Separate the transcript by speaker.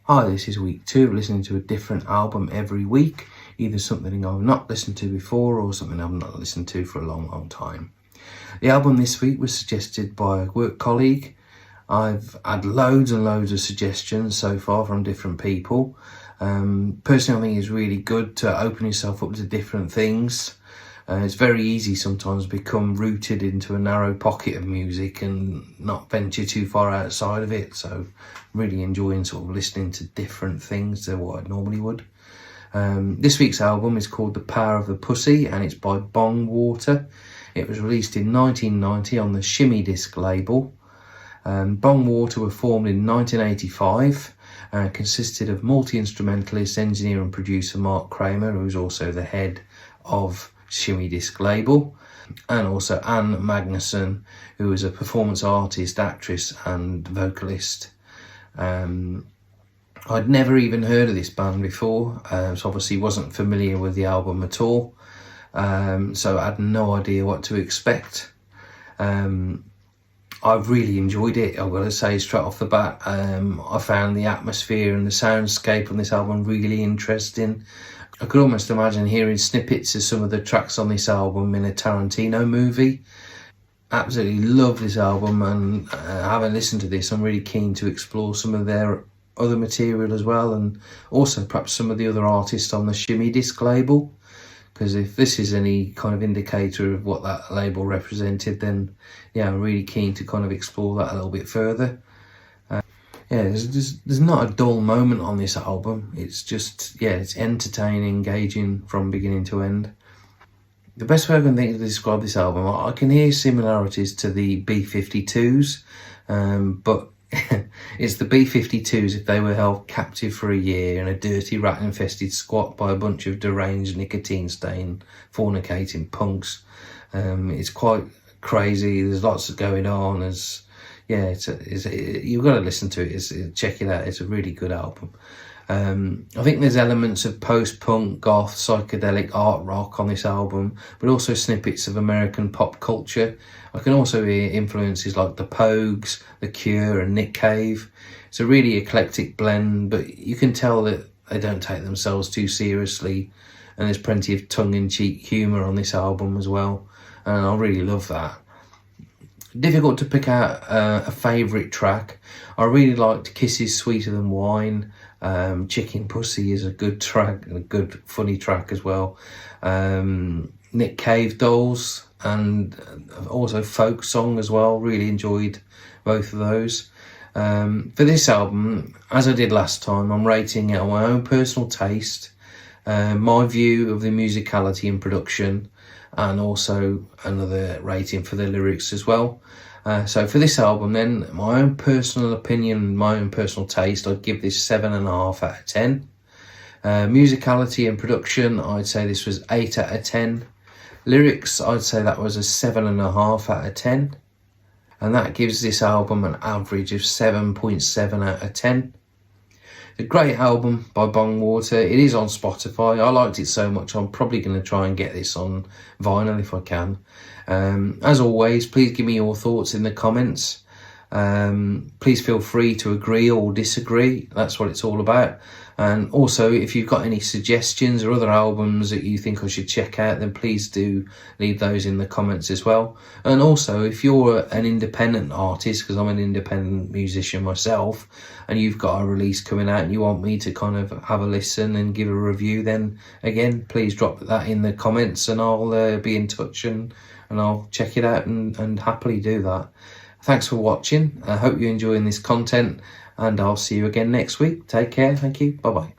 Speaker 1: Hi, this is week 2 of listening to a different album every week, either something I've not listened to before or something I've not listened to for a long time. The album this week was suggested by a work colleague. I've had loads and loads of suggestions so far from different people. Personally, I think it's really good to open yourself up to different things. It's very easy sometimes to become rooted into a narrow pocket of music and not venture too far outside of it. So really enjoying sort of listening to different things than what I normally would. This week's album is called The Power of the Pussy and it's by Bong Water. It was released in 1990 on the Shimmy Disc label. Bong Water were formed in 1985 and consisted of multi-instrumentalist, engineer and producer Mark Kramer, who's also the head of Shimmy Disc label, and also Anne Magnuson, who is a performance artist, actress and vocalist. I'd never even heard of this band before, so obviously wasn't familiar with the album at all, so I had no idea what to expect. I've really enjoyed it, I've got to say straight off the bat. I found the atmosphere and the soundscape on this album really interesting. I could almost imagine hearing snippets of some of the tracks on this album in a Tarantino movie. Absolutely love this album, and having listened to this, I'm really keen to explore some of their other material as well, and also perhaps some of the other artists on the Shimmy Disc label, because if this is any kind of indicator of what that label represented, then yeah, I'm really keen to kind of explore that a little bit further. There's not a dull moment on this album. It's just, it's entertaining, engaging from beginning to end. The best way I can think to describe this album, I can hear similarities to the B-52s, but it's the B-52s if they were held captive for a year in a dirty rat-infested squat by a bunch of deranged, nicotine-stained, fornicating punks. It's quite crazy. There's lots going on. You've got to listen to it. Check it out. It's a really good album. I think there's elements of post-punk, goth, psychedelic art rock on this album, but also snippets of American pop culture. I can also hear influences like The Pogues, The Cure and Nick Cave. It's a really eclectic blend, but you can tell that they don't take themselves too seriously, and there's plenty of tongue-in-cheek humour on this album as well, and I really love that. Difficult to pick out a favourite track. I really liked Kisses Sweeter Than Wine. Chicken Pussy is a good track, and a good funny track as well. Nick Cave Dolls, and also Folk Song as well. Really enjoyed both of those. For this album, as I did last time, I'm rating it on my own personal taste, my view of the musicality and production, and also another rating for the lyrics as well. So for this album then, my own personal opinion, my own personal taste, I'd give this 7.5 out of 10. Musicality and production, I'd say this was 8 out of 10. Lyrics, I'd say that was a 7.5 out of 10. And that gives this album an average of 7.7 out of 10. A great album by Bong Water. It is on Spotify. I liked it so much, I'm probably going to try and get this on vinyl if I can. As always, please give me your thoughts in the comments. Please feel free to agree or disagree. That's what it's all about. And also, if you've got any suggestions or other albums that you think I should check out, then please do leave those in the comments as well. And also, if you're an independent artist, because I'm an independent musician myself, and you've got a release coming out and you want me to kind of have a listen and give a review, then again, please drop that in the comments and I'll be in touch and I'll check it out and happily do that. Thanks for watching. I hope you're enjoying this content, and I'll see you again next week. Take care. Thank you. Bye-bye.